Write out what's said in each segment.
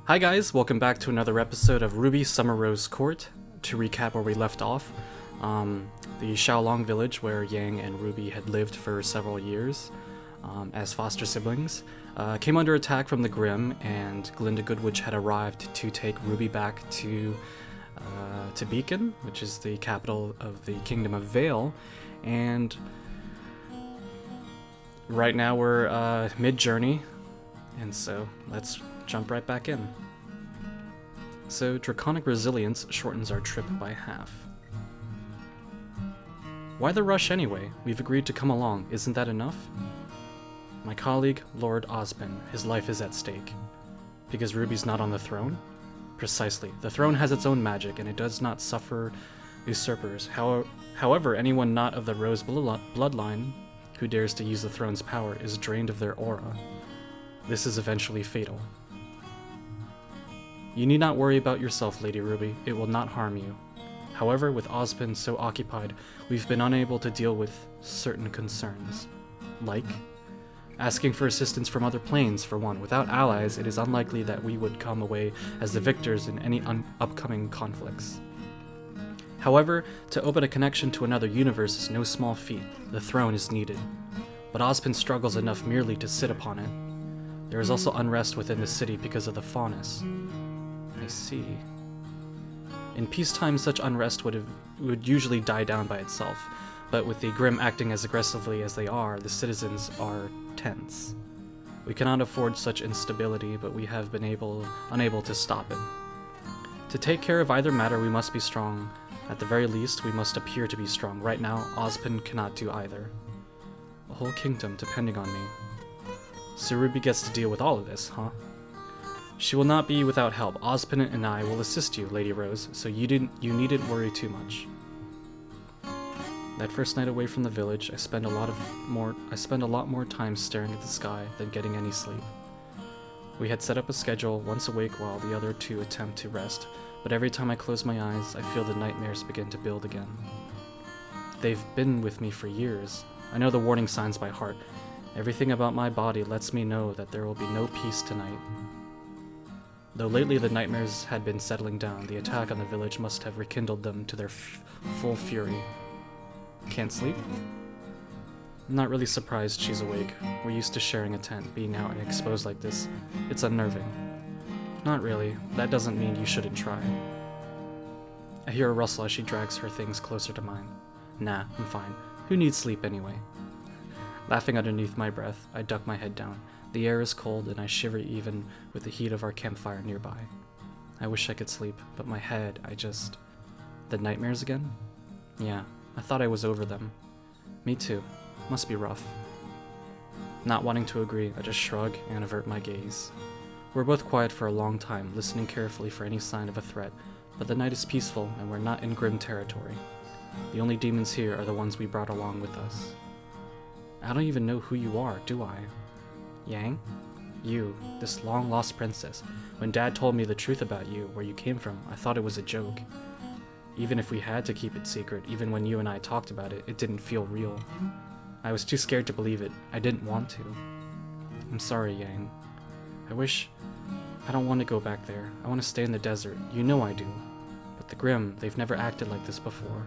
Hi guys, welcome back to another episode of Ruby Summer Rose Court. To recap where we left off, the Xiaolong village where Yang and Ruby had lived for several years as foster siblings came under attack from the Grimm, and Glinda Goodwitch had arrived to take Ruby back to Beacon, which is the capital of the Kingdom of Vale, and right now we're mid-journey, and so let's jump right back in. So, Draconic Resilience shortens our trip by half. Why the rush anyway? We've agreed to come along, isn't that enough? My colleague, Lord Ozpin, his life is at stake. Because Ruby's not on the throne? Precisely. The throne has its own magic, and it does not suffer usurpers. However, anyone not of the Rose bloodline who dares to use the throne's power is drained of their aura. This is eventually fatal. You need not worry about yourself, Lady Ruby. It will not harm you. However, with Ozpin so occupied, we've been unable to deal with certain concerns. Like? Asking for assistance from other planes, for one. Without allies, it is unlikely that we would come away as the victors in any upcoming conflicts. However, to open a connection to another universe is no small feat. The throne is needed. But Ozpin struggles enough merely to sit upon it. There is also unrest within the city because of the faunus. I see. In peacetime, such unrest would usually die down by itself, but with the Grimm acting as aggressively as they are, the citizens are tense. We cannot afford such instability, but we have been unable to stop it. To take care of either matter, we must be strong. At the very least, we must appear to be strong. Right now, Ozpin cannot do either. A whole kingdom depending on me. So Ruby gets to deal with all of this, huh? She will not be without help. Ozpin and I will assist you, Lady Rose, so you needn't worry too much. That first night away from the village, I spent a lot more time staring at the sky than getting any sleep. We had set up a schedule, once awake while the other two attempt to rest, but every time I close my eyes, I feel the nightmares begin to build again. They've been with me for years. I know the warning signs by heart. Everything about my body lets me know that there will be no peace tonight. Though lately the nightmares had been settling down, the attack on the village must have rekindled them to their full fury. Can't sleep? I'm not really surprised she's awake. We're used to sharing a tent, being out and exposed like this. It's unnerving. Not really. That doesn't mean you shouldn't try. I hear a rustle as she drags her things closer to mine. Nah, I'm fine. Who needs sleep anyway? Laughing underneath my breath, I duck my head down. The air is cold, and I shiver even with the heat of our campfire nearby. I wish I could sleep, but my head, The nightmares again? Yeah, I thought I was over them. Me too. Must be rough. Not wanting to agree, I just shrug and avert my gaze. We're both quiet for a long time, listening carefully for any sign of a threat, but the night is peaceful, and we're not in Grimm territory. The only demons here are the ones we brought along with us. I don't even know who you are, do I? Yang? You, this long-lost princess. When Dad told me the truth about you, where you came from, I thought it was a joke. Even if we had to keep it secret, even when you and I talked about it, it didn't feel real. I was too scared to believe it. I didn't want to. I'm sorry, Yang. I don't want to go back there. I want to stay in the desert. You know I do. But the Grimm, they've never acted like this before.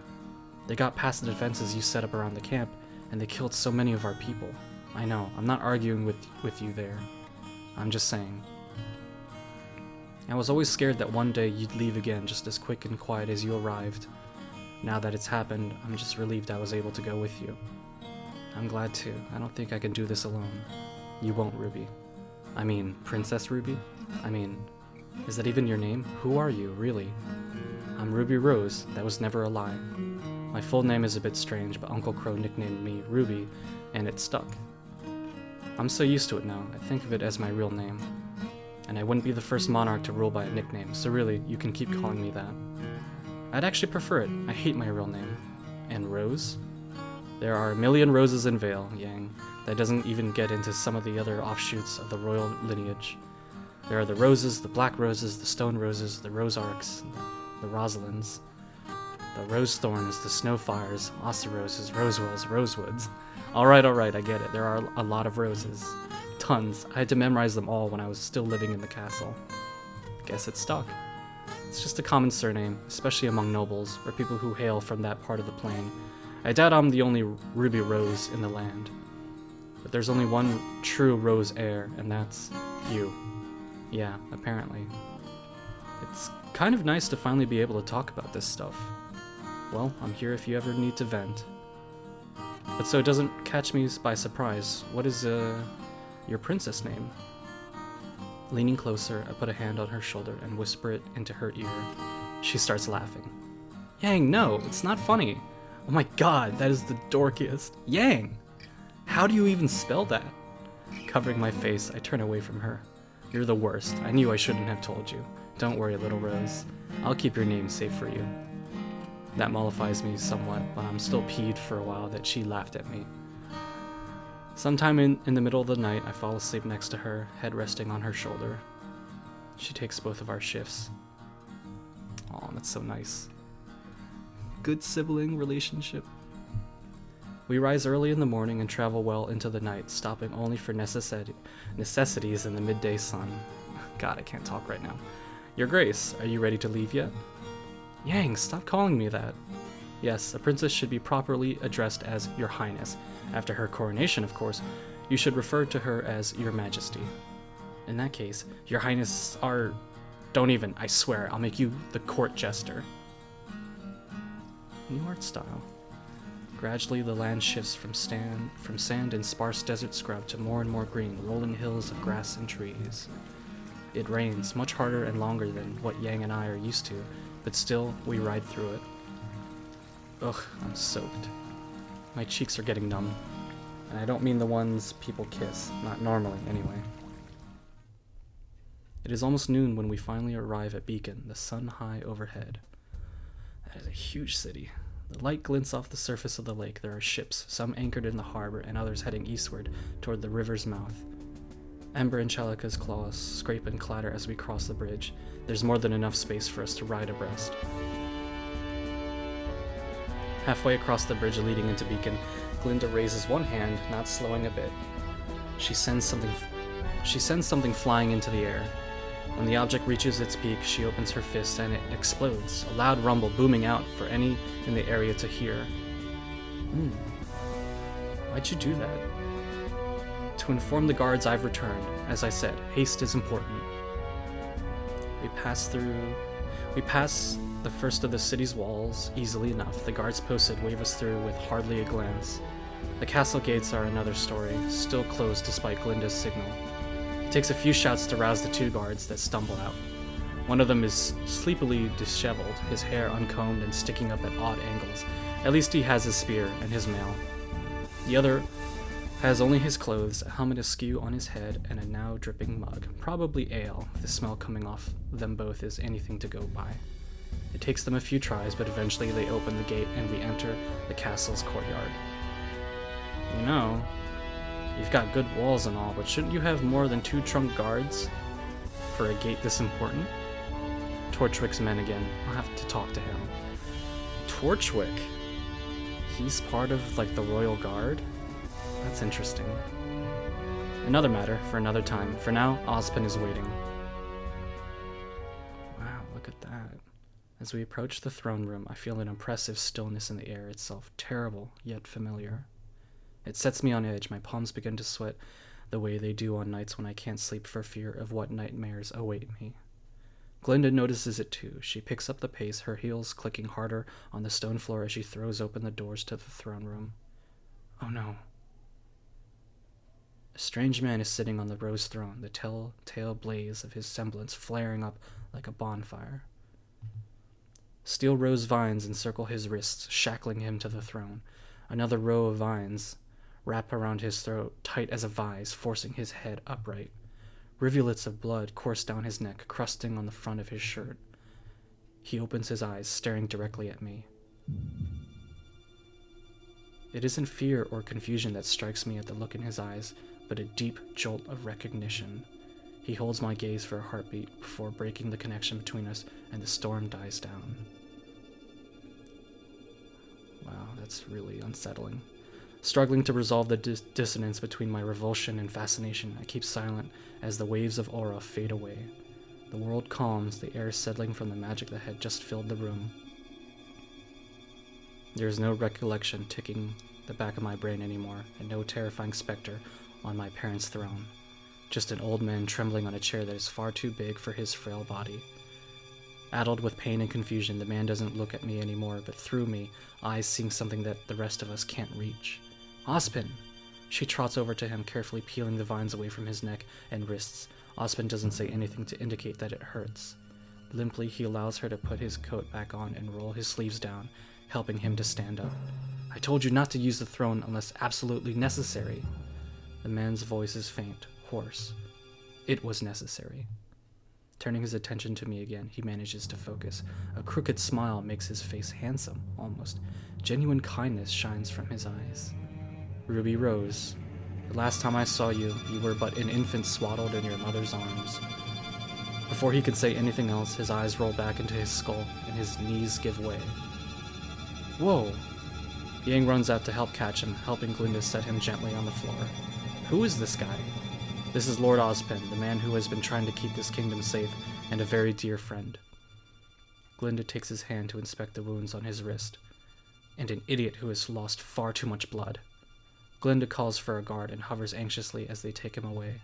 They got past the defenses you set up around the camp, and they killed so many of our people. I know, I'm not arguing with you there. I'm just saying. I was always scared that one day you'd leave again just as quick and quiet as you arrived. Now that it's happened, I'm just relieved I was able to go with you. I'm glad too. I don't think I can do this alone. You won't, Ruby. I mean, Princess Ruby? Is that even your name? Who are you, really? I'm Ruby Rose. That was never a lie. My full name is a bit strange, but Uncle Crow nicknamed me Ruby, and it stuck. I'm so used to it now, I think of it as my real name. And I wouldn't be the first monarch to rule by a nickname, so really, you can keep calling me that. I'd actually prefer it. I hate my real name. And Rose? There are a million roses in Vale, Yang. That doesn't even get into some of the other offshoots of the royal lineage. There are the roses, the black roses, the stone roses, the rose arcs, the rosalinds, the rose thorns, the snowfires, osiroses, rosewells, rosewoods. Alright, I get it. There are a lot of roses. Tons. I had to memorize them all when I was still living in the castle. Guess it stuck. It's just a common surname, especially among nobles, or people who hail from that part of the plain. I doubt I'm the only Ruby Rose in the land. But there's only one true Rose heir, and that's you. Yeah, apparently. It's kind of nice to finally be able to talk about this stuff. Well, I'm here if you ever need to vent. But so it doesn't catch me by surprise, what is, your princess name? Leaning closer, I put a hand on her shoulder and whisper it into her ear. She starts laughing. Yang, no, it's not funny. Oh my god, that is the dorkiest. Yang! How do you even spell that? Covering my face, I turn away from her. You're the worst. I knew I shouldn't have told you. Don't worry, little Rose. I'll keep your name safe for you. That mollifies me somewhat, but I'm still peeved for a while that she laughed at me. Sometime in the middle of the night, I fall asleep next to her, head resting on her shoulder. She takes both of our shifts. Aw, that's so nice. Good sibling relationship. We rise early in the morning and travel well into the night, stopping only for necessities in the midday sun. God, I can't talk right now. Your Grace, are you ready to leave yet? Yang, stop calling me that. Yes, a princess should be properly addressed as Your Highness. After her coronation, of course, you should refer to her as Your Majesty. In that case, Your Highness are... Don't even, I swear, I'll make you the court jester. New art style. Gradually, the land shifts from sand and sparse desert scrub to more and more green, rolling hills of grass and trees. It rains, much harder and longer than what Yang and I are used to, but still, we ride through it. Ugh, I'm soaked. My cheeks are getting numb. And I don't mean the ones people kiss, not normally anyway. It is almost noon when we finally arrive at Beacon, the sun high overhead. That is a huge city. The light glints off the surface of the lake. There are ships, some anchored in the harbor and others heading eastward toward the river's mouth. Ember and Chalika's claws scrape and clatter as we cross the bridge. There's more than enough space for us to ride abreast. Halfway across the bridge leading into Beacon, Glinda raises one hand, not slowing a bit. She sends something flying into the air. When the object reaches its peak, she opens her fist and it explodes, a loud rumble booming out for any in the area to hear. Why'd you do that? To inform the guards I've returned. As I said, haste is important. We pass the first of the city's walls easily enough. The guards posted wave us through with hardly a glance. The castle gates are another story, still closed despite Glinda's signal. It takes a few shouts to rouse the two guards that stumble out. One of them is sleepily disheveled, his hair uncombed and sticking up at odd angles. At least he has his spear and his mail. The other has only his clothes, a helmet askew on his head, and a now dripping mug. Probably ale, the smell coming off them both is anything to go by. It takes them a few tries, but eventually they open the gate and we enter the castle's courtyard. You know, you've got good walls and all, but shouldn't you have more than 2 trunk guards for a gate this important? Torchwick's men again. I'll have to talk to him. Torchwick? He's part of, like, the royal guard? That's interesting. Another matter for another time. For now, Ozpin is waiting. Wow, look at that. As we approach the throne room, I feel an impressive stillness in the air itself, terrible, yet familiar. It sets me on edge. My palms begin to sweat the way they do on nights when I can't sleep for fear of what nightmares await me. Glinda notices it too. She picks up the pace, her heels clicking harder on the stone floor as she throws open the doors to the throne room. Oh no. A strange man is sitting on the rose throne, the telltale blaze of his semblance flaring up like a bonfire. Steel rose vines encircle his wrists, shackling him to the throne. Another row of vines wrap around his throat, tight as a vise, forcing his head upright. Rivulets of blood course down his neck, crusting on the front of his shirt. He opens his eyes, staring directly at me. It isn't fear or confusion that strikes me at the look in his eyes, but a deep jolt of recognition. He holds my gaze for a heartbeat before breaking the connection between us, and the storm dies down. Wow, that's really unsettling. Struggling to resolve the dissonance between my revulsion and fascination, I keep silent as the waves of aura fade away. The world calms, the air settling from the magic that had just filled the room. There is no recollection ticking the back of my brain anymore, and no terrifying specter on my parents' throne. Just an old man trembling on a chair that is far too big for his frail body. Addled with pain and confusion, the man doesn't look at me anymore, but through me, eyes seeing something that the rest of us can't reach. Ozpin! She trots over to him, carefully peeling the vines away from his neck and wrists. Ozpin doesn't say anything to indicate that it hurts. Limply, he allows her to put his coat back on and roll his sleeves down, helping him to stand up. I told you not to use the throne unless absolutely necessary. The man's voice is faint, hoarse. It was necessary. Turning his attention to me again, he manages to focus. A crooked smile makes his face handsome, almost. Genuine kindness shines from his eyes. Ruby Rose, the last time I saw you, you were but an infant swaddled in your mother's arms. Before he can say anything else, his eyes roll back into his skull, and his knees give way. Whoa! Yang runs out to help catch him, helping Glinda set him gently on the floor. Who is this guy? This is Lord Ozpin, the man who has been trying to keep this kingdom safe, and a very dear friend. Glinda takes his hand to inspect the wounds on his wrist. And an idiot who has lost far too much blood. Glinda calls for a guard and hovers anxiously as they take him away.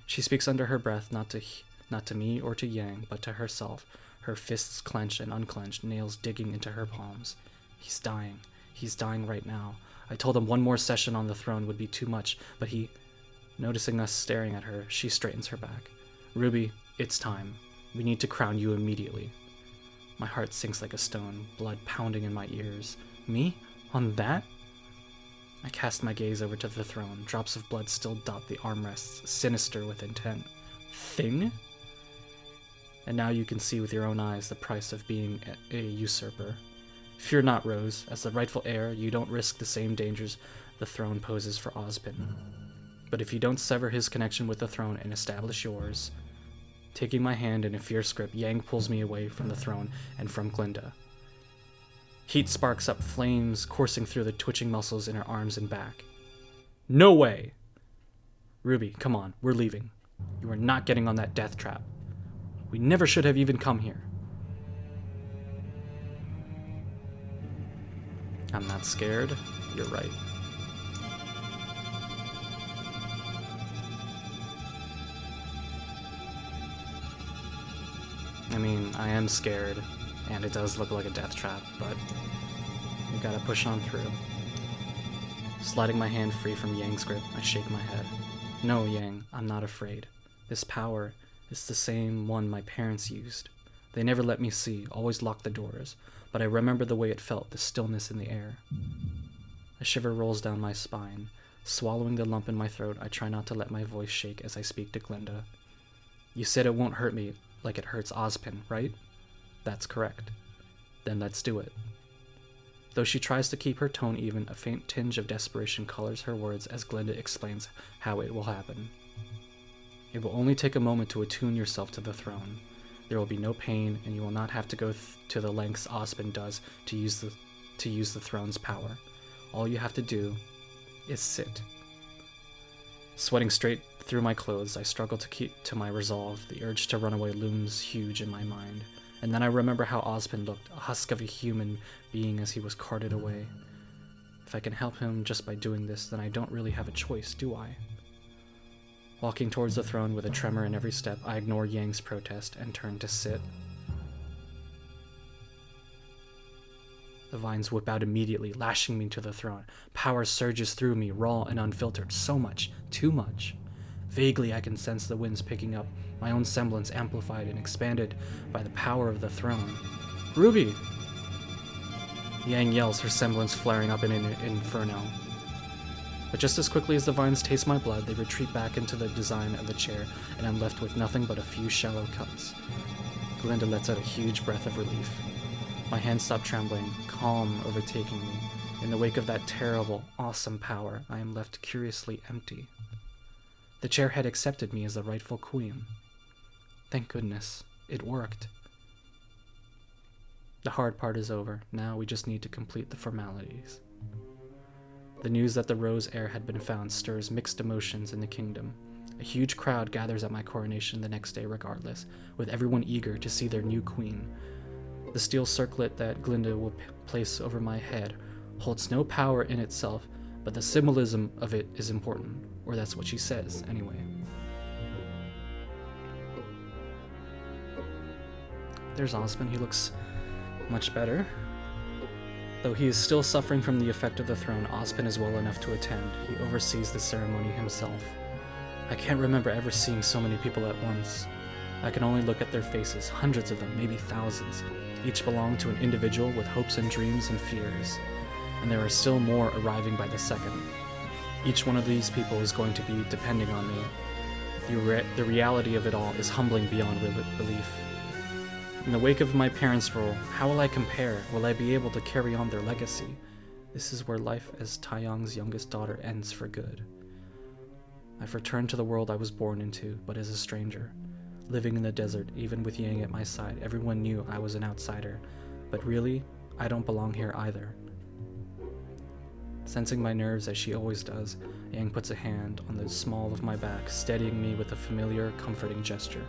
She speaks under her breath, not to me or to Yang, but to herself, her fists clenched and unclenched, nails digging into her palms. He's dying. He's dying right now. I told him one more session on the throne would be too much, but he... Noticing us staring at her, she straightens her back. Ruby, it's time. We need to crown you immediately. My heart sinks like a stone, blood pounding in my ears. Me? On that? I cast my gaze over to the throne. Drops of blood still dot the armrests, sinister with intent. Thing? And now you can see with your own eyes the price of being a usurper. Fear not, Rose. As the rightful heir, you don't risk the same dangers the throne poses for Ozpin. But if you don't sever his connection with the throne and establish yours... Taking my hand in a fierce grip, Yang pulls me away from the throne and from Glinda. Heat sparks up, flames coursing through the twitching muscles in her arms and back. No way! Ruby, come on, we're leaving. You are not getting on that death trap. We never should have even come here. I'm not scared. You're right. I mean, I am scared, and it does look like a death trap, but we gotta push on through. Sliding my hand free from Yang's grip, I shake my head. No, Yang, I'm not afraid. This power is the same one my parents used. They never let me see, always locked the doors, but I remember the way it felt, the stillness in the air. A shiver rolls down my spine. Swallowing the lump in my throat, I try not to let my voice shake as I speak to Glinda. You said it won't hurt me like it hurts Ozpin, right? That's correct. Then let's do it. Though she tries to keep her tone even, a faint tinge of desperation colors her words as Glinda explains how it will happen. It will only take a moment to attune yourself to the throne. There will be no pain, and you will not have to go to the lengths Ozpin does to use the throne's power. All you have to do is sit. Sweating straight through my clothes, I struggle to keep to my resolve. The urge to run away looms huge in my mind. And then I remember how Ozpin looked, a husk of a human being as he was carted away. If I can help him just by doing this, then I don't really have a choice, do I? Walking towards the throne with a tremor in every step, I ignore Yang's protest and turn to sit. The vines whip out immediately, lashing me to the throne. Power surges through me, raw and unfiltered. So much, too much. Vaguely, I can sense the winds picking up, my own semblance amplified and expanded by the power of the throne. Ruby! Yang yells, her semblance flaring up in an inferno. But just as quickly as the vines taste my blood, they retreat back into the design of the chair, and I'm left with nothing but a few shallow cuts. Glinda lets out a huge breath of relief. My hands stop trembling, calm overtaking me. In the wake of that terrible, awesome power, I am left curiously empty. The chair had accepted me as the rightful queen. Thank goodness, it worked. The hard part is over. Now we just need to complete the formalities. The news that the Rose heir had been found stirs mixed emotions in the kingdom. A huge crowd gathers at my coronation the next day regardless, with everyone eager to see their new queen. The steel circlet that Glinda will place over my head holds no power in itself, but the symbolism of it is important, or that's what she says, anyway. There's Ozpin. He looks much better. Though he is still suffering from the effect of the throne, Ozpin is well enough to attend. He oversees the ceremony himself. I can't remember ever seeing so many people at once. I can only look at their faces, hundreds of them, maybe thousands. Each belong to an individual with hopes and dreams and fears. And there are still more arriving by the second. Each one of these people is going to be depending on me. The reality of it all is humbling beyond belief. In the wake of my parents' role, how will I compare? Will I be able to carry on their legacy? This is where life as Taeyong's youngest daughter ends for good. I've returned to the world I was born into, but as a stranger. Living in the desert, even with Yang at my side, everyone knew I was an outsider. But really, I don't belong here either. Sensing my nerves as she always does, Yang puts a hand on the small of my back, steadying me with a familiar, comforting gesture.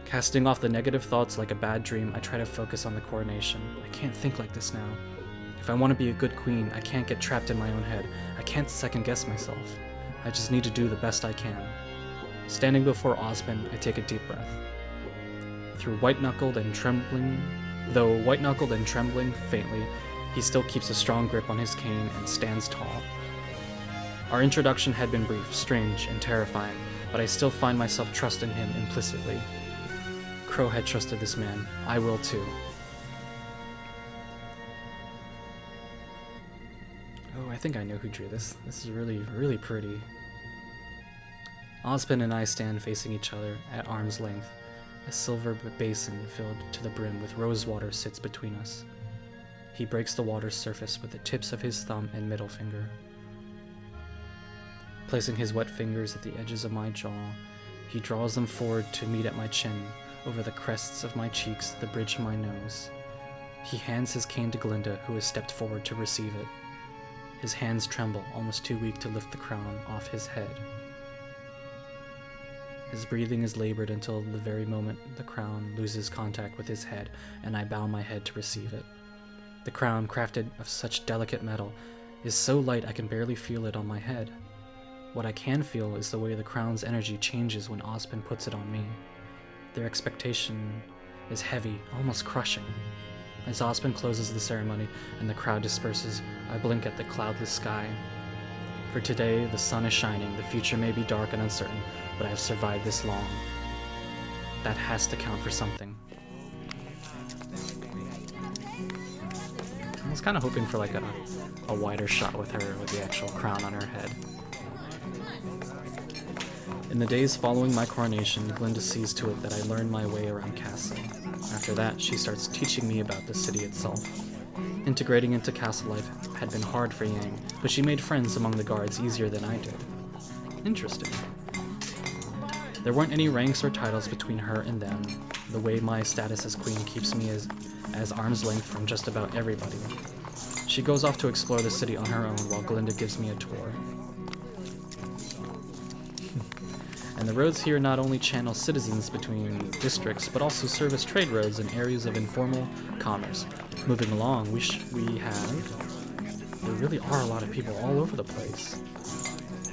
Casting off the negative thoughts like a bad dream, I try to focus on the coronation. I can't think like this now. If I want to be a good queen, I can't get trapped in my own head. I can't second-guess myself. I just need to do the best I can. Standing before Ozpin, I take a deep breath. Though white-knuckled and trembling faintly, he still keeps a strong grip on his cane and stands tall. Our introduction had been brief, strange, and terrifying, but I still find myself trusting him implicitly. Crow had trusted this man. I will too. Oh, I think I know who drew this. This is really, really pretty. Ozpin and I stand facing each other at arm's length. A silver basin filled to the brim with rose water sits between us. He breaks the water's surface with the tips of his thumb and middle finger. Placing his wet fingers at the edges of my jaw, he draws them forward to meet at my chin, over the crests of my cheeks, the bridge of my nose. He hands his cane to Glinda, who has stepped forward to receive it. His hands tremble, almost too weak to lift the crown off his head. His breathing is labored until the very moment the crown loses contact with his head, and I bow my head to receive it. The crown, crafted of such delicate metal, is so light I can barely feel it on my head. What I can feel is the way the crown's energy changes when Ozpin puts it on me. Their expectation is heavy, almost crushing. As Ozpin closes the ceremony and the crowd disperses, I blink at the cloudless sky. For today, the sun is shining, the future may be dark and uncertain, but I have survived this long. That has to count for something. I was kind of hoping for like a wider shot with her with the actual crown on her head. In the days following my coronation, Glinda sees to it that I learn my way around castle. After that, she starts teaching me about the city itself. Integrating into castle life had been hard for Yang, but she made friends among the guards easier than I did. Interesting. There weren't any ranks or titles between her and them, the way my status as queen keeps me as arm's length from just about everybody. She goes off to explore the city on her own while Glinda gives me a tour. And the roads here not only channel citizens between districts, but also serve as trade roads in areas of informal commerce. Moving along, there really are a lot of people all over the place.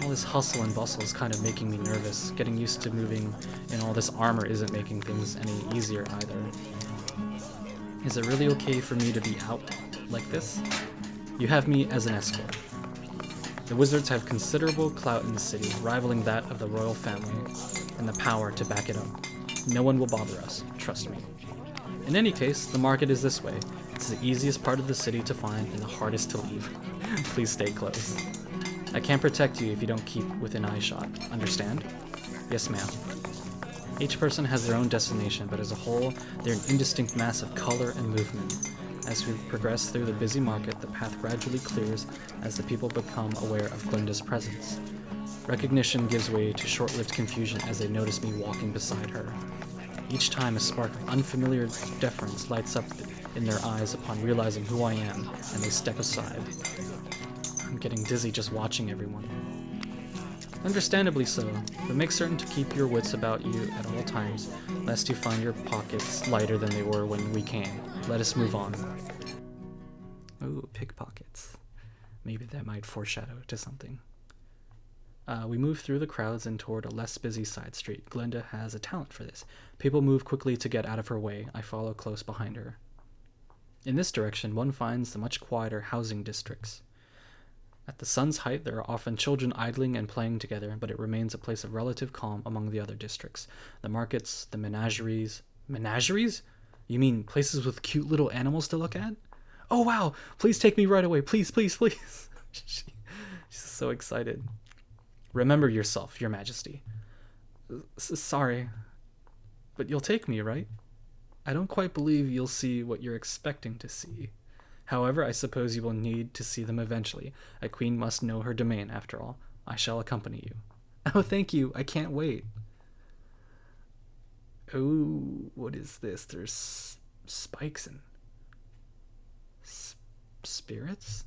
All this hustle and bustle is kind of making me nervous. Getting used to moving in all this armor isn't making things any easier either. Is it really okay for me to be out like this? You have me as an escort. The wizards have considerable clout in the city, rivaling that of the royal family, and the power to back it up. No one will bother us, trust me. In any case, the market is this way. It's the easiest part of the city to find and the hardest to leave. Please stay close. I can't protect you if you don't keep within eyeshot. Understand? Yes, ma'am. Each person has their own destination, but as a whole, they're an indistinct mass of color and movement. As we progress through the busy market, the path gradually clears as the people become aware of Glinda's presence. Recognition gives way to short-lived confusion as they notice me walking beside her. Each time a spark of unfamiliar deference lights up in their eyes upon realizing who I am, and they step aside. I'm getting dizzy just watching everyone. Understandably so, but make certain to keep your wits about you at all times, lest you find your pockets lighter than they were when we came. Let us move on. Ooh, pickpockets. Maybe that might foreshadow to something. We move through the crowds and toward a less busy side street. Glinda has a talent for this. People move quickly to get out of her way. I follow close behind her. In this direction, one finds the much quieter housing districts. At the sun's height, there are often children idling and playing together, but it remains a place of relative calm among the other districts. The markets, the menageries... Menageries? You mean places with cute little animals to look at? Oh wow! Please take me right away! Please, please, please! She's so excited. Remember yourself, Your Majesty. Sorry, but you'll take me, right? I don't quite believe you'll see what you're expecting to see. However, I suppose you will need to see them eventually. A queen must know her domain, after all. I shall accompany you. Oh, thank you. I can't wait. Oh, what is this? There's spikes and spirits?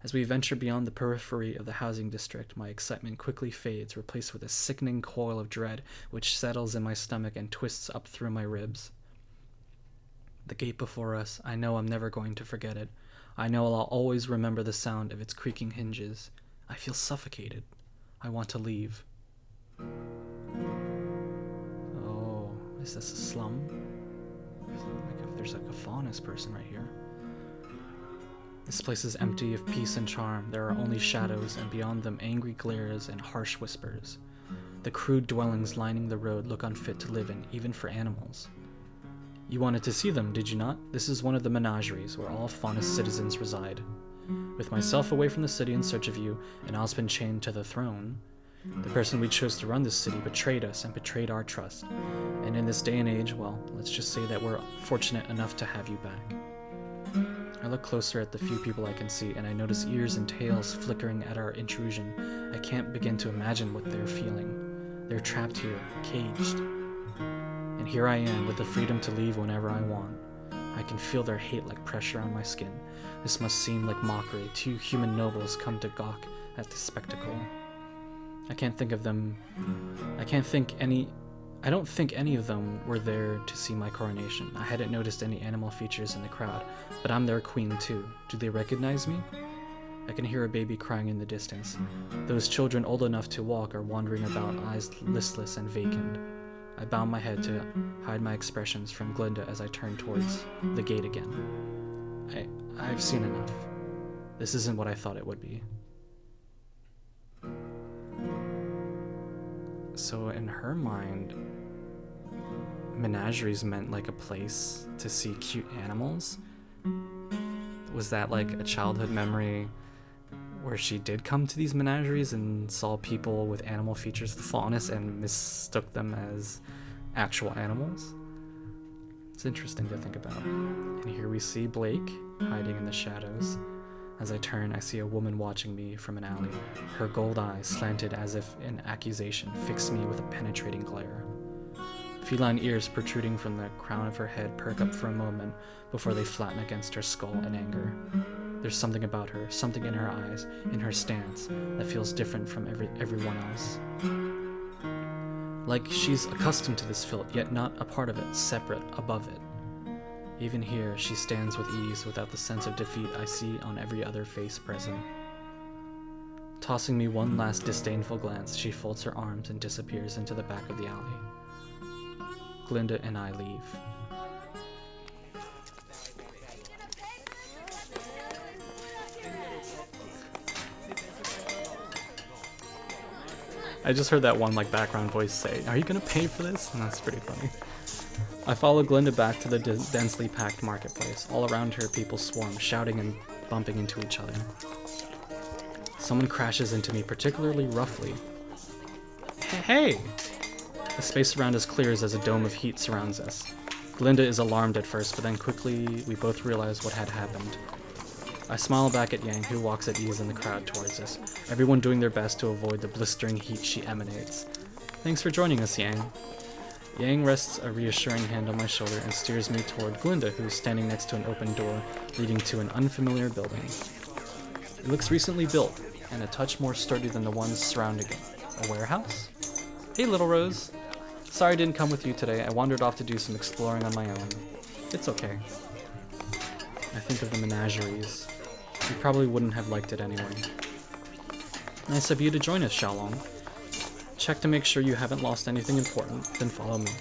As we venture beyond the periphery of the housing district, my excitement quickly fades, replaced with a sickening coil of dread which settles in my stomach and twists up through my ribs. The gate before us, I know I'm never going to forget it. I know I'll always remember the sound of its creaking hinges. I feel suffocated. I want to leave. Oh, is this a slum? There's like a faunus person right here. This place is empty of peace and charm. There are only shadows, and beyond them angry glares and harsh whispers. The crude dwellings lining the road look unfit to live in, even for animals. You wanted to see them, did you not? This is one of the menageries, where all faunus citizens reside. With myself away from the city in search of you, and Ozpin chained to the throne, the person we chose to run this city betrayed us and betrayed our trust. And in this day and age, well, let's just say that we're fortunate enough to have you back. I look closer at the few people I can see, and I notice ears and tails flickering at our intrusion. I can't begin to imagine what they're feeling. They're trapped here, caged. And here I am, with the freedom to leave whenever I want. I can feel their hate like pressure on my skin. This must seem like mockery. Two human nobles come to gawk at the spectacle. I don't think any of them were there to see my coronation. I hadn't noticed any animal features in the crowd, but I'm their queen too. Do they recognize me? I can hear a baby crying in the distance. Those children old enough to walk are wandering about, eyes listless and vacant. I bow my head to hide my expressions from Glinda as I turn towards the gate again. I've seen enough. This isn't what I thought it would be. So in her mind, menageries meant like a place to see cute animals? Was that like a childhood memory where she did come to these menageries and saw people with animal features, the faunus, and mistook them as actual animals? It's interesting to think about. And here we see Blake hiding in the shadows. As I turn, I see a woman watching me from an alley. Her gold eyes, slanted as if in accusation, fix me with a penetrating glare. Feline ears protruding from the crown of her head perk up for a moment before they flatten against her skull in anger. There's something about her, something in her eyes, in her stance, that feels different from everyone else. Like she's accustomed to this filth, yet not a part of it, separate, above it. Even here, she stands with ease, without the sense of defeat I see on every other face present. Tossing me one last disdainful glance, she folds her arms and disappears into the back of the alley. Glinda and I leave. I just heard that one background voice say, "Are you gonna pay for this?" And that's pretty funny. I follow Glinda back to the densely packed marketplace. All around her, people swarm, shouting and bumping into each other. Someone crashes into me particularly roughly. Hey! The space around us clears as a dome of heat surrounds us. Glinda is alarmed at first, but then quickly we both realize what had happened. I smile back at Yang, who walks at ease in the crowd towards us, everyone doing their best to avoid the blistering heat she emanates. Thanks for joining us, Yang. Yang rests a reassuring hand on my shoulder and steers me toward Glinda, who is standing next to an open door leading to an unfamiliar building. It looks recently built, and a touch more sturdy than the ones surrounding it. A warehouse? Hey, little Rose. Sorry I didn't come with you today. I wandered off to do some exploring on my own. It's okay. I think of the menageries. You probably wouldn't have liked it anyway. Nice of you to join us, Xiaolong. Check to make sure you haven't lost anything important, then follow me.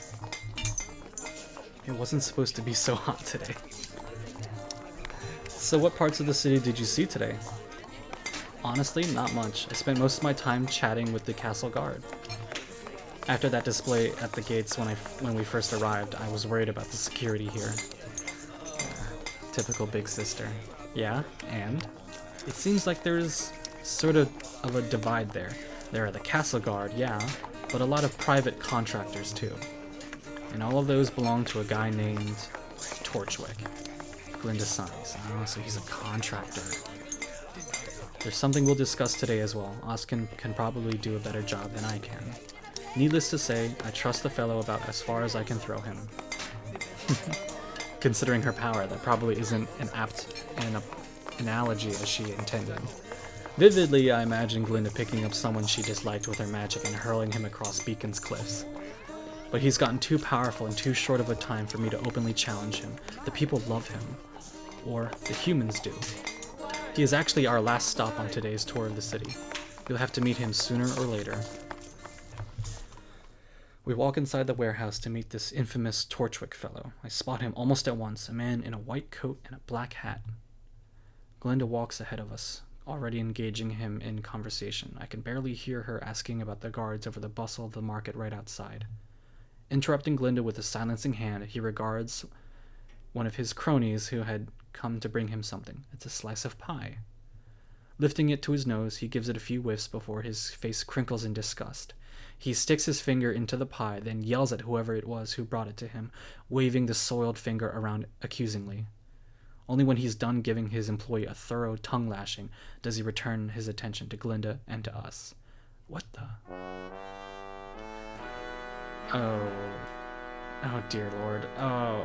It wasn't supposed to be so hot today. So what parts of the city did you see today? Honestly, not much. I spent most of my time chatting with the castle guard. After that display at the gates when we first arrived, I was worried about the security here. Typical big sister. Yeah, and? It seems like there's sort of a divide there. There are the castle guard, yeah, but a lot of private contractors too. And all of those belong to a guy named Torchwick. Glinda sighs. Oh, so he's a contractor. There's something we'll discuss today as well. Ozpin can probably do a better job than I can. Needless to say, I trust the fellow about as far as I can throw him. Considering her power, that probably isn't an apt analogy as she intended. Vividly, I imagine Glinda picking up someone she disliked with her magic and hurling him across Beacon's cliffs. But he's gotten too powerful in too short of a time for me to openly challenge him. The people love him. Or the humans do. He is actually our last stop on today's tour of the city. You'll have to meet him sooner or later. We walk inside the warehouse to meet this infamous Torchwick fellow. I spot him almost at once, a man in a white coat and a black hat. Glinda walks ahead of us, already engaging him in conversation. I can barely hear her asking about the guards over the bustle of the market right outside. Interrupting Glinda with a silencing hand, he regards one of his cronies who had come to bring him something. It's a slice of pie. Lifting it to his nose, he gives it a few whiffs before his face crinkles in disgust. He sticks his finger into the pie, then yells at whoever it was who brought it to him, waving the soiled finger around accusingly. Only when he's done giving his employee a thorough tongue lashing does he return his attention to Glinda and to us. What the? Oh dear Lord. Oh.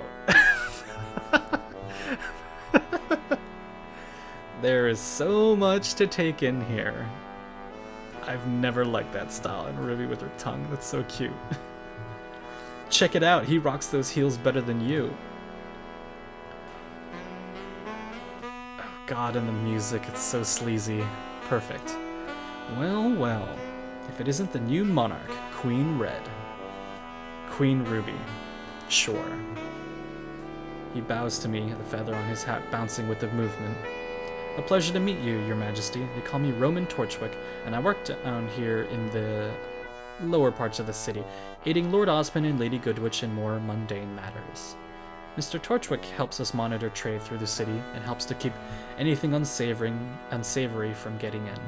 There is so much to take in here. I've never liked that style in Ruby with her tongue. That's so cute. Check it out. He rocks those heels better than you. Oh God, and the music. It's so sleazy. Perfect. Well, well. If it isn't the new monarch, Queen Red. Queen Ruby. Sure. He bows to me, the feather on his hat bouncing with the movement. A pleasure to meet you, Your Majesty. They call me Roman Torchwick, and I work down here in the lower parts of the city, aiding Lord Ozpin and Lady Goodwitch in more mundane matters. Mr. Torchwick helps us monitor trade through the city and helps to keep anything unsavory from getting in.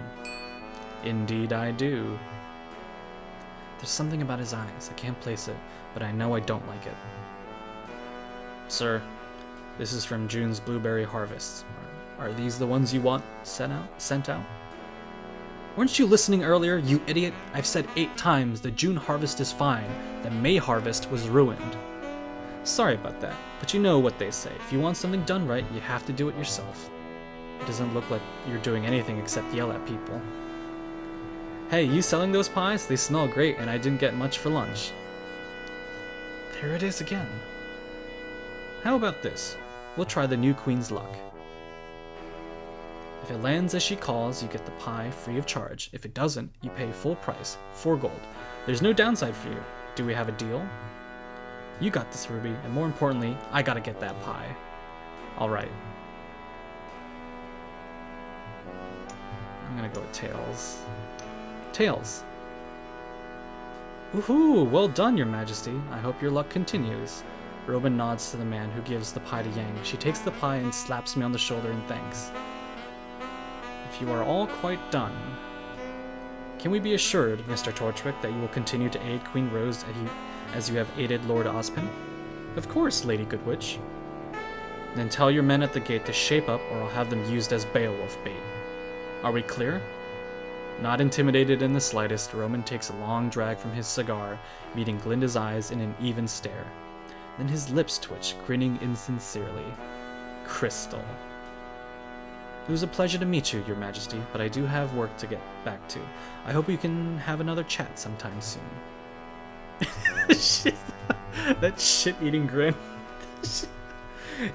Indeed I do. There's something about his eyes. I can't place it, but I know I don't like it. Sir, this is from June's blueberry harvests. Are these the ones you want sent out? Weren't you listening earlier, you idiot? I've said 8 times the June harvest is fine. The May harvest was ruined. Sorry about that, but you know what they say. If you want something done right, you have to do it yourself. It doesn't look like you're doing anything except yell at people. Hey, you selling those pies? They smell great and I didn't get much for lunch. There it is again. How about this? We'll try the new queen's luck. If it lands as she calls, you get the pie free of charge. If it doesn't, you pay full price, 4 gold. There's no downside for you. Do we have a deal? You got this, Ruby, and more importantly, I gotta get that pie. Alright. I'm gonna go with Tails. Tails! Woohoo! Well done, Your Majesty. I hope your luck continues. Robin nods to the man who gives the pie to Yang. She takes the pie and slaps me on the shoulder in thanks. If you are all quite done, can we be assured, Mr. Torchwick, that you will continue to aid Queen Rose as you have aided Lord Ozpin? Of course, Lady Goodwitch. Then tell your men at the gate to shape up or I'll have them used as Beowulf bait. Are we clear? Not intimidated in the slightest, Roman takes a long drag from his cigar, meeting Glinda's eyes in an even stare. Then his lips twitch, grinning insincerely. Crystal. It was a pleasure to meet you, Your Majesty, but I do have work to get back to. I hope we can have another chat sometime soon. Shit. That shit-eating grin.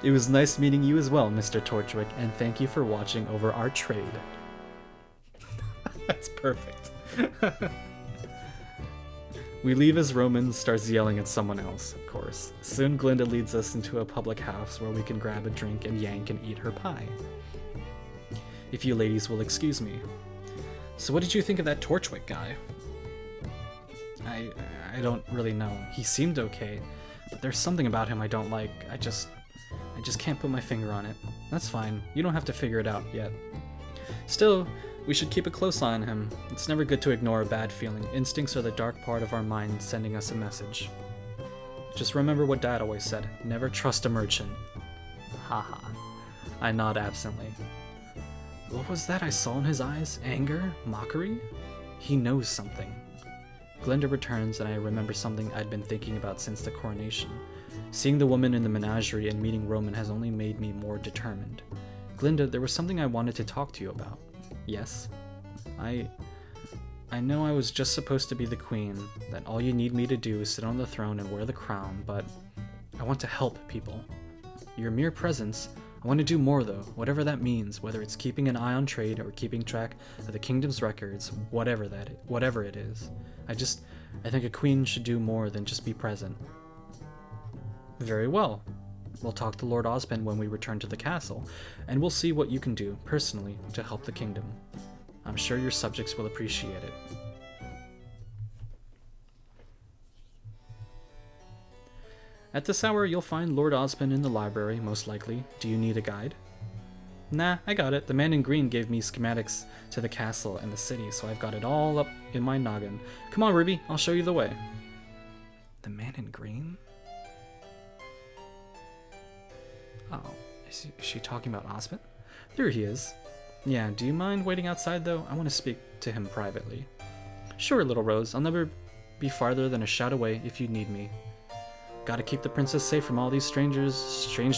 It was nice meeting you as well, Mr. Torchwick, and thank you for watching over our trade. That's perfect. We leave as Roman starts yelling at someone else, of course. Soon Glinda leads us into a public house where we can grab a drink and Yang can eat her pie. If you ladies will excuse me. So what did you think of that Torchwick guy? I don't really know. He seemed okay, but there's something about him I don't like. I just can't put my finger on it. That's fine. You don't have to figure it out yet. Still, we should keep a close eye on him. It's never good to ignore a bad feeling. Instincts are the dark part of our mind sending us a message. Just remember what Dad always said. Never trust a merchant. Haha. I nod absently. What was that I saw in his eyes? Anger? Mockery? He knows something. Glinda returns and I remember something I'd been thinking about since the coronation. Seeing the woman in the menagerie and meeting Roman has only made me more determined. Glinda, there was something I wanted to talk to you about. Yes? I know I was just supposed to be the queen, that all you need me to do is sit on the throne and wear the crown, but I want to help people. Your mere presence, I want to do more though, whatever that means, whether it's keeping an eye on trade or keeping track of the kingdom's records, whatever it is. I think a queen should do more than just be present. Very well. We'll talk to Lord Ozpin when we return to the castle, and we'll see what you can do, personally, to help the kingdom. I'm sure your subjects will appreciate it. At this hour, you'll find Lord Ozpin in the library, most likely. Do you need a guide? Nah, I got it. The man in green gave me schematics to the castle and the city, so I've got it all up in my noggin. Come on, Ruby, I'll show you the way. The man in green? Oh, is she talking about Ozpin? There he is. Yeah, do you mind waiting outside though? I want to speak to him privately. Sure, little Rose. I'll never be farther than a shout away if you need me. Gotta keep the princess safe from all these strange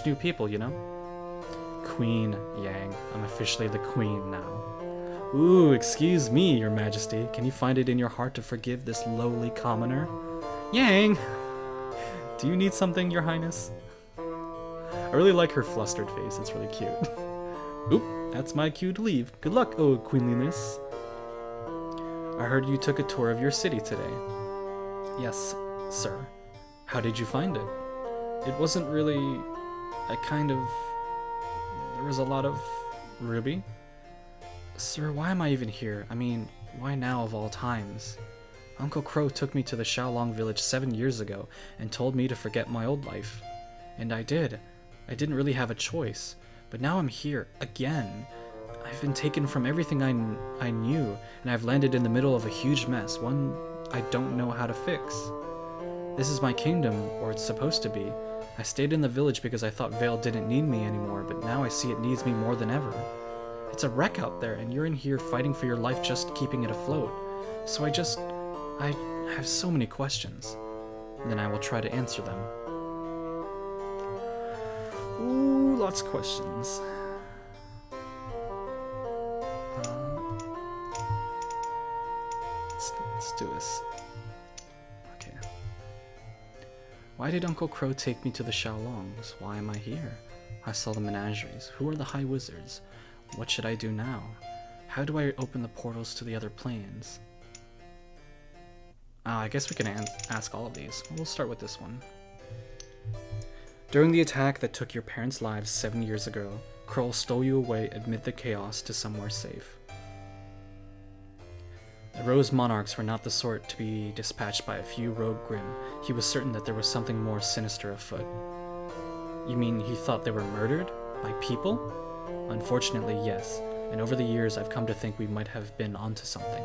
new people, you know? Queen Yang. I'm officially the queen now. Ooh, excuse me, Your Majesty. Can you find it in your heart to forgive this lowly commoner? Yang! Do you need something, Your Highness? I really like her flustered face, it's really cute. Oop, that's my cue to leave. Good luck, oh queenliness. I heard you took a tour of your city today. Yes, sir. How did you find it? It wasn't really... There was a lot of... Ruby? Sir, why am I even here? I mean, why now of all times? Uncle Crow took me to the Xiaolong village 7 years ago and told me to forget my old life. And I did. I didn't really have a choice. But now I'm here, again. I've been taken from everything I knew, and I've landed in the middle of a huge mess, one I don't know how to fix. This is my kingdom, or it's supposed to be. I stayed in the village because I thought Vale didn't need me anymore, but now I see it needs me more than ever. It's a wreck out there, and you're in here fighting for your life just keeping it afloat. So I have so many questions. And then I will try to answer them. Ooh, lots of questions. Let's do this. Okay. Why did Uncle Crow take me to the Xiaolongs? Why am I here? I saw the menageries. Who are the High Wizards? What should I do now? How do I open the portals to the other planes? I guess we can ask all of these. We'll start with this one. During the attack that took your parents' lives 7 years ago, Kroll stole you away amid the chaos to somewhere safe. The Rose Monarchs were not the sort to be dispatched by a few rogue Grimm. He was certain that there was something more sinister afoot. You mean he thought they were murdered? By people? Unfortunately, yes, and over the years I've come to think we might have been onto something.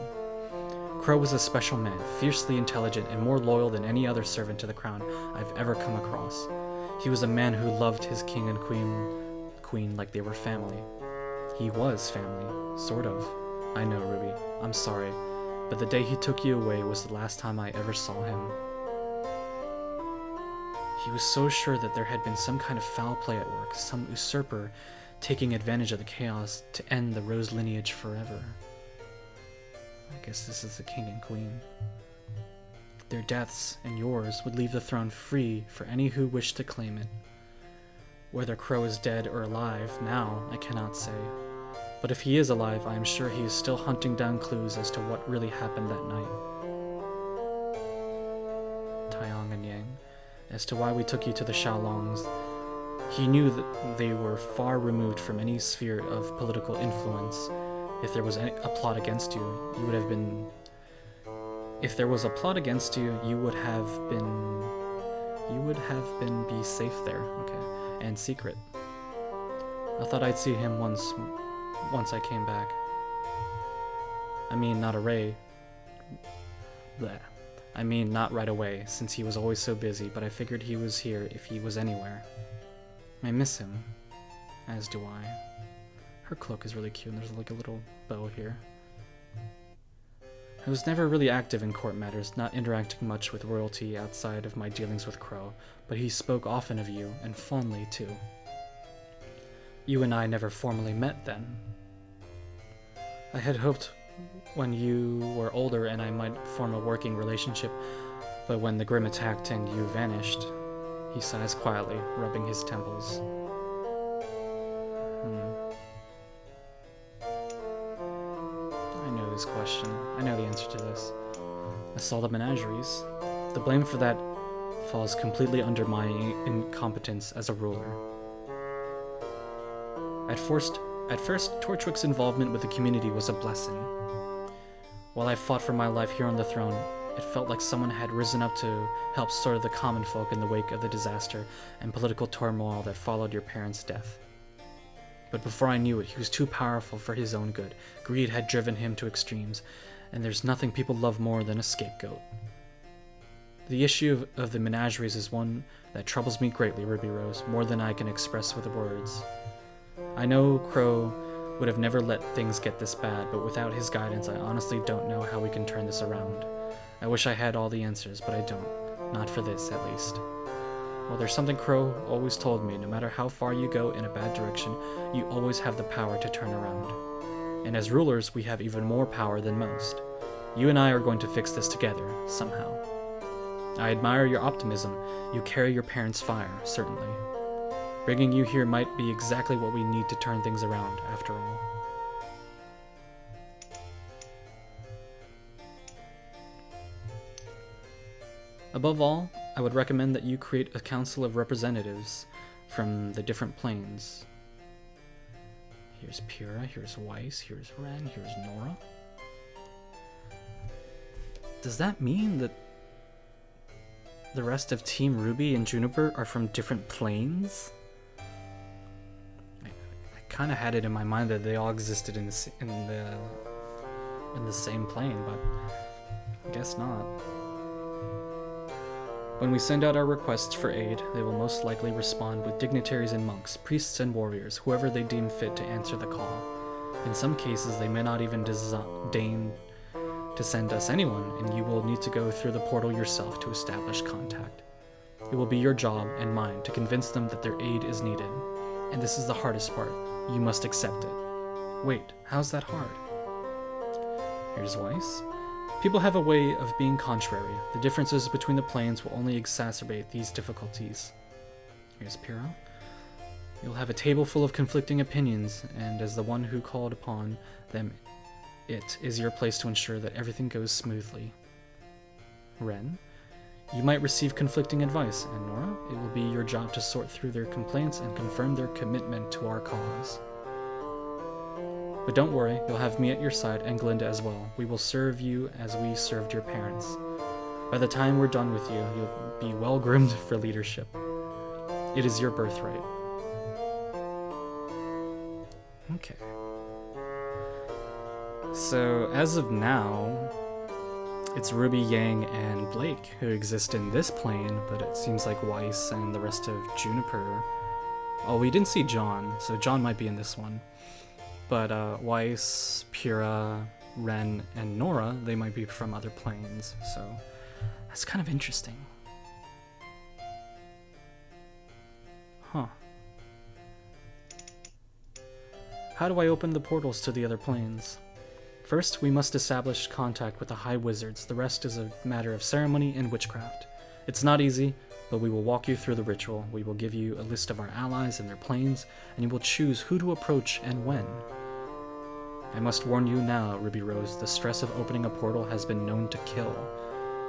Crow was a special man, fiercely intelligent and more loyal than any other servant to the crown I've ever come across. He was a man who loved his king and queen like they were family. He was family, sort of. I know, Ruby. I'm sorry, but the day he took you away was the last time I ever saw him. He was so sure that there had been some kind of foul play at work, some usurper taking advantage of the chaos to end the Rose lineage forever. I guess this is the king and queen. Their deaths and yours would leave the throne free for any who wish to claim it. Whether Crow is dead or alive now, I cannot say. But if he is alive, I am sure he is still hunting down clues as to what really happened that night. Taiyang and Yang, as to why we took you to the Xiaolongs, he knew that they were far removed from any sphere of political influence. If there was a plot against you, you would have been... If there was a plot against you, you would have been be safe there, okay, and secret. I thought I'd see him once I came back. I mean, not right away, since he was always so busy, but I figured he was here if he was anywhere. I miss him, as do I. Her cloak is really cute, and there's like a little bow here. I was never really active in court matters, not interacting much with royalty outside of my dealings with Crow, but he spoke often of you, and fondly too. You and I never formally met then. I had hoped when you were older and I might form a working relationship, but when the Grim attacked and you vanished, he sighs quietly, rubbing his temples. I know this question. I know the answer to this. I saw the menageries. The blame for that falls completely under my incompetence as a ruler. At first, Torchwick's involvement with the community was a blessing. While I fought for my life here on the throne, it felt like someone had risen up to help sort the common folk in the wake of the disaster and political turmoil that followed your parents' death. But before I knew it, he was too powerful for his own good. Greed had driven him to extremes, and there's nothing people love more than a scapegoat. The issue of the menageries is one that troubles me greatly, Ruby Rose, more than I can express with words. I know Crow would have never let things get this bad, but without his guidance, I honestly don't know how we can turn this around. I wish I had all the answers, but I don't. Not for this, at least. Well, there's something Crow always told me. No matter how far you go in a bad direction, you always have the power to turn around. And as rulers, we have even more power than most. You and I are going to fix this together, somehow. I admire your optimism. You carry your parents' fire, certainly. Bringing you here might be exactly what we need to turn things around, after all. Above all, I would recommend that you create a council of representatives from the different planes. Here's Pyrrha, here's Weiss, here's Ren, here's Nora. Does that mean that the rest of Team Ruby and Juniper are from different planes? I kind of had it in my mind that they all existed in the same plane, but I guess not. When we send out our requests for aid, they will most likely respond with dignitaries and monks, priests and warriors, whoever they deem fit to answer the call. In some cases, they may not even deign to send us anyone, and you will need to go through the portal yourself to establish contact. It will be your job and mine to convince them that their aid is needed. And this is the hardest part. You must accept it. Wait, how's that hard? Here's Weiss. People have a way of being contrary. The differences between the planes will only exacerbate these difficulties. Here's Pyrrha. You'll have a table full of conflicting opinions, and as the one who called upon them, it is your place to ensure that everything goes smoothly. Ren. You might receive conflicting advice, and Nora, it will be your job to sort through their complaints and confirm their commitment to our cause. But don't worry, you'll have me at your side and Glinda as well. We will serve you as we served your parents. By the time we're done with you, you'll be well groomed for leadership. It is your birthright. Okay. So, as of now, it's Ruby, Yang, and Blake who exist in this plane, but it seems like Weiss and the rest of Juniper... Oh, we didn't see John, so John might be in this one. But Weiss, Pyrrha, Ren, and Nora, they might be from other planes, so that's kind of interesting. Huh. How do I open the portals to the other planes? First, we must establish contact with the High Wizards. The rest is a matter of ceremony and witchcraft. It's not easy, but we will walk you through the ritual. We will give you a list of our allies and their planes, and you will choose who to approach and when. I must warn you now, Ruby Rose, the stress of opening a portal has been known to kill.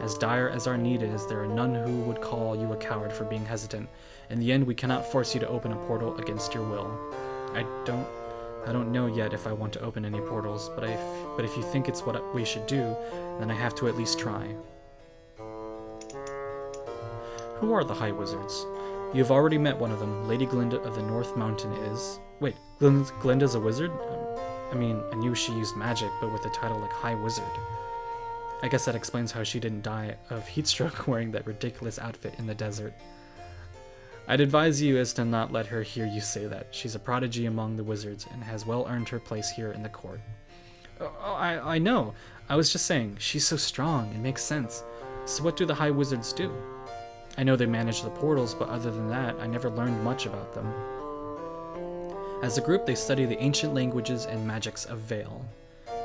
As dire as our need is, there are none who would call you a coward for being hesitant. In the end, we cannot force you to open a portal against your will. I don't know yet if I want to open any portals, but if you think it's what we should do, then I have to at least try. Who are the High Wizards? You've already met one of them. Lady Glinda of the North Mountain is... Wait, Glinda's a wizard? I mean, I knew she used magic, but with a title like High Wizard. I guess that explains how she didn't die of heatstroke wearing that ridiculous outfit in the desert. I'd advise you as to not let her hear you say that. She's a prodigy among the wizards and has well earned her place here in the court. Oh, I know. I was just saying, she's so strong. It makes sense. So what do the High Wizards do? I know they manage the portals, but other than that, I never learned much about them. As a group, they study the ancient languages and magics of Veil.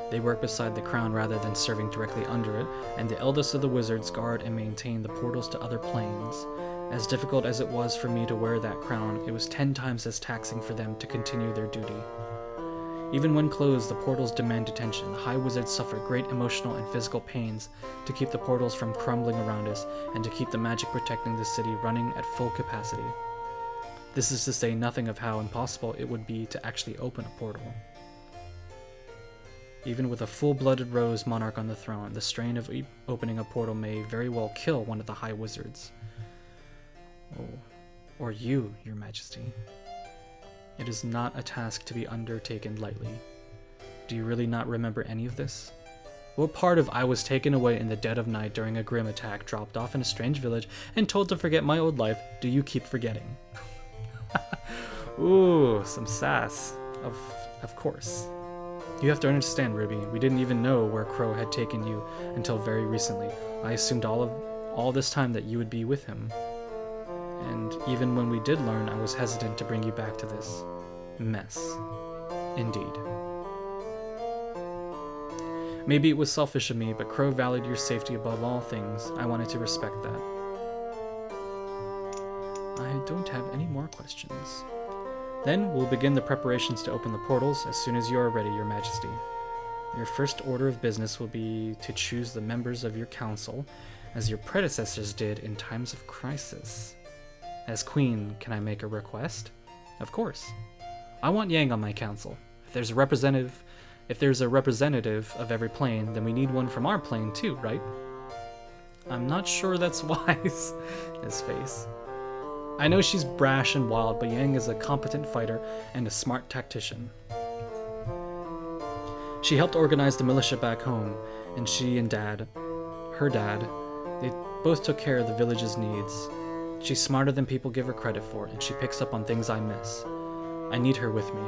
They work beside the crown rather than serving directly under it, and the eldest of the wizards guard and maintain the portals to other planes. As difficult as it was for me to wear that crown, it was 10 times as taxing for them to continue their duty. Even when closed, the portals demand attention. The High Wizards suffer great emotional and physical pains to keep the portals from crumbling around us and to keep the magic protecting the city running at full capacity. This is to say nothing of how impossible it would be to actually open a portal. Even with a full-blooded Rose monarch on the throne, the strain of opening a portal may very well kill one of the High Wizards. Oh, or you, Your Majesty. It is not a task to be undertaken lightly. Do you really not remember any of this? What part of I was taken away in the dead of night during a grim attack, dropped off in a strange village, and told to forget my old life, do you keep forgetting? Ooh, some sass. Of course. You have to understand, Ruby, we didn't even know where Crow had taken you until very recently. I assumed all this time that you would be with him. And even when we did learn, I was hesitant to bring you back to this mess. Indeed. Maybe it was selfish of me, but Crow valued your safety above all things. I wanted to respect that. I don't have any more questions. Then we'll begin the preparations to open the portals as soon as you are ready, Your Majesty. Your first order of business will be to choose the members of your council, as your predecessors did in times of crisis. As Queen, can I make a request? Of course. I want Yang on my council. If there's a representative of every plane, then we need one from our plane too, right? I'm not sure that's wise. His face. I know she's brash and wild, but Yang is a competent fighter and a smart tactician. She helped organize the militia back home, and she and her dad, they both took care of the village's needs. She's smarter than people give her credit for, and she picks up on things I miss. I need her with me.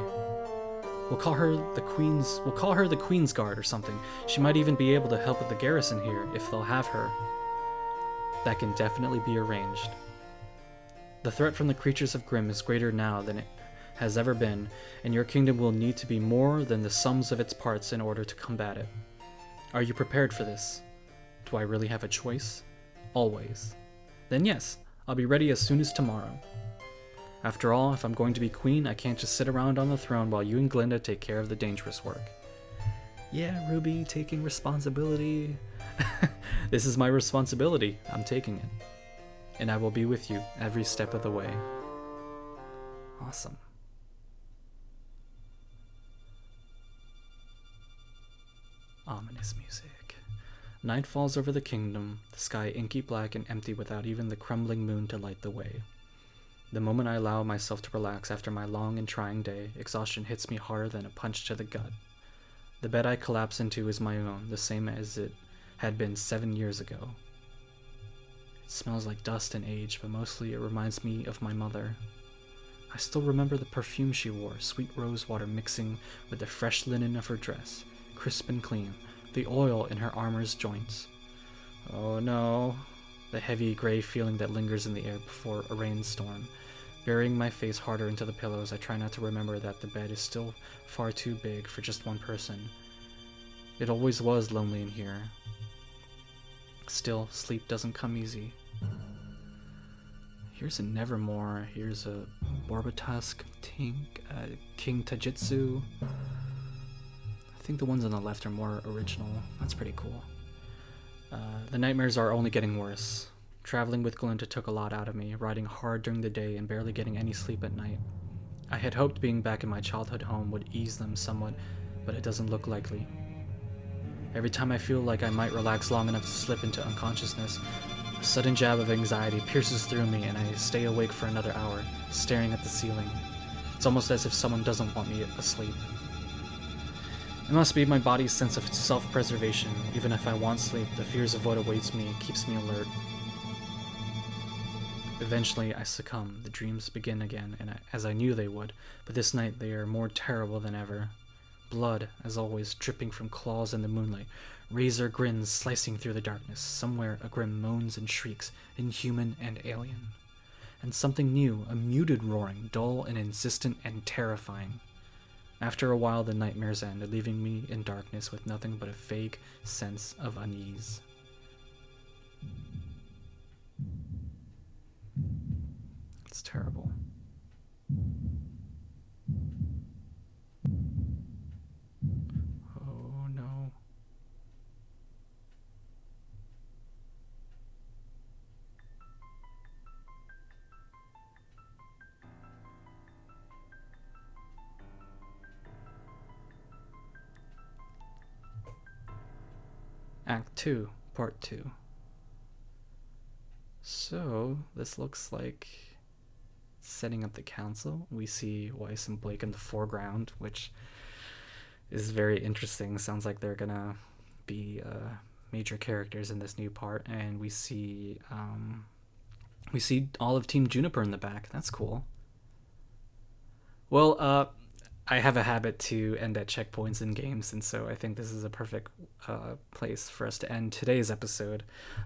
We'll call her the Queen's Guard or something. She might even be able to help with the garrison here, if they'll have her. That can definitely be arranged. The threat from the creatures of Grimm is greater now than it has ever been, and your kingdom will need to be more than the sums of its parts in order to combat it. Are you prepared for this? Do I really have a choice? Always. Then yes, I'll be ready as soon as tomorrow. After all, if I'm going to be queen, I can't just sit around on the throne while you and Glinda take care of the dangerous work. Yeah, Ruby, taking responsibility. This is my responsibility. I'm taking it. And I will be with you every step of the way. Awesome. Ominous music. Night falls over the kingdom, the sky inky black and empty without even the crumbling moon to light the way. The moment I allow myself to relax after my long and trying day, exhaustion hits me harder than a punch to the gut. The bed I collapse into is my own, the same as it had been 7 years ago. It smells like dust and age, but mostly it reminds me of my mother. I still remember the perfume she wore, sweet rose water mixing with the fresh linen of her dress, crisp and clean, the oil in her armor's joints. Oh no, the heavy gray feeling that lingers in the air before a rainstorm, Burying my face harder into the pillows, I try not to remember that the bed is still far too big for just one person. It always was lonely in here. Still, sleep doesn't come easy. Here's a Nevermore, here's a Borbatusk, King Tajitsu. I think the ones on the left are more original. That's pretty cool. The nightmares are only getting worse. Traveling with Glinda took a lot out of me, riding hard during the day and barely getting any sleep at night. I had hoped being back in my childhood home would ease them somewhat, but it doesn't look likely. Every time I feel like I might relax long enough to slip into unconsciousness, a sudden jab of anxiety pierces through me and I stay awake for another hour, staring at the ceiling. It's almost as if someone doesn't want me asleep. It must be my body's sense of self-preservation. Even if I want sleep, the fears of what awaits me keeps me alert. Eventually, I succumb. The dreams begin again, as I knew they would, but this night they are more terrible than ever. Blood, as always, dripping from claws in the moonlight. Razor grins slicing through the darkness. Somewhere a grim moans and shrieks, inhuman and alien. And something new, a muted roaring, dull and insistent and terrifying. After a while, the nightmares end, leaving me in darkness with nothing but a vague sense of unease. It's terrible. Oh no. Act 2, Part 2. So, this looks like setting up the council. We see Weiss and Blake in the foreground, which is very interesting. Sounds like they're gonna be major characters in this new part. And we see all of Team Juniper in the back. That's cool. Well, I have a habit to end at checkpoints in games, and so I think this is a perfect place for us to end today's episode.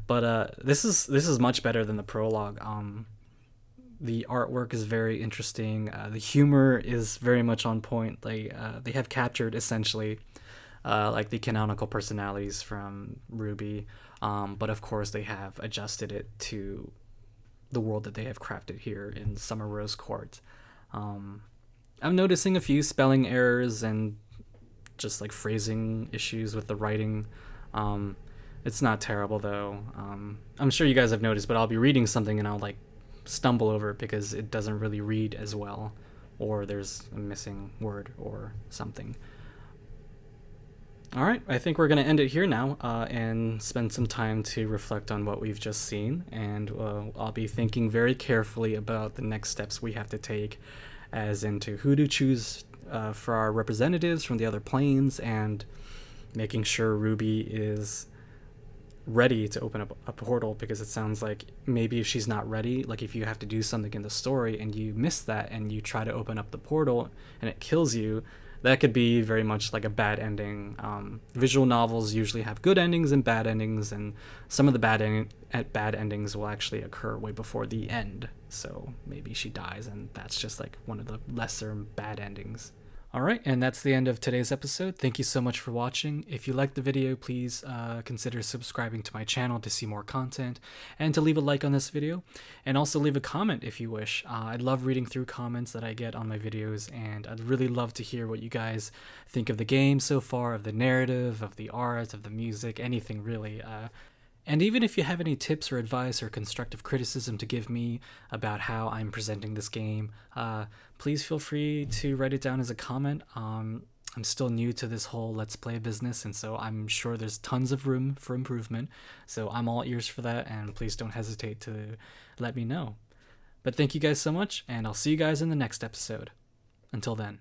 But this is much better than the prologue. The artwork is very interesting. The humor is very much on point. They have captured essentially like the canonical personalities from Ruby, but of course they have adjusted it to the world that they have crafted here in Summer Rose Court. I'm noticing a few spelling errors and just like phrasing issues with the writing. It's not terrible though. I'm sure you guys have noticed, but I'll be reading something and I'll like stumble over it because it doesn't really read as well, or there's a missing word or something. Alright, I think we're going to end it here now and spend some time to reflect on what we've just seen, and I'll be thinking very carefully about the next steps we have to take, as into who to choose for our representatives from the other planes, and making sure Ruby is ready to open up a portal, because it sounds like maybe if she's not ready, like if you have to do something in the story and you miss that and you try to open up the portal and it kills you, that could be very much like a bad ending. Visual novels usually have good endings and bad endings, and some of the bad endings will actually occur way before the end, so maybe she dies and that's just like one of the lesser bad endings. Alright, and that's the end of today's episode. Thank you so much for watching. If you liked the video, please consider subscribing to my channel to see more content, and to leave a like on this video, and also leave a comment if you wish. I love reading through comments that I get on my videos, and I'd really love to hear what you guys think of the game so far, of the narrative, of the art, of the music, anything really. And even if you have any tips or advice or constructive criticism to give me about how I'm presenting this game, please feel free to write it down as a comment. I'm still new to this whole Let's Play business, and so I'm sure there's tons of room for improvement. So I'm all ears for that, and please don't hesitate to let me know. But thank you guys so much, and I'll see you guys in the next episode. Until then.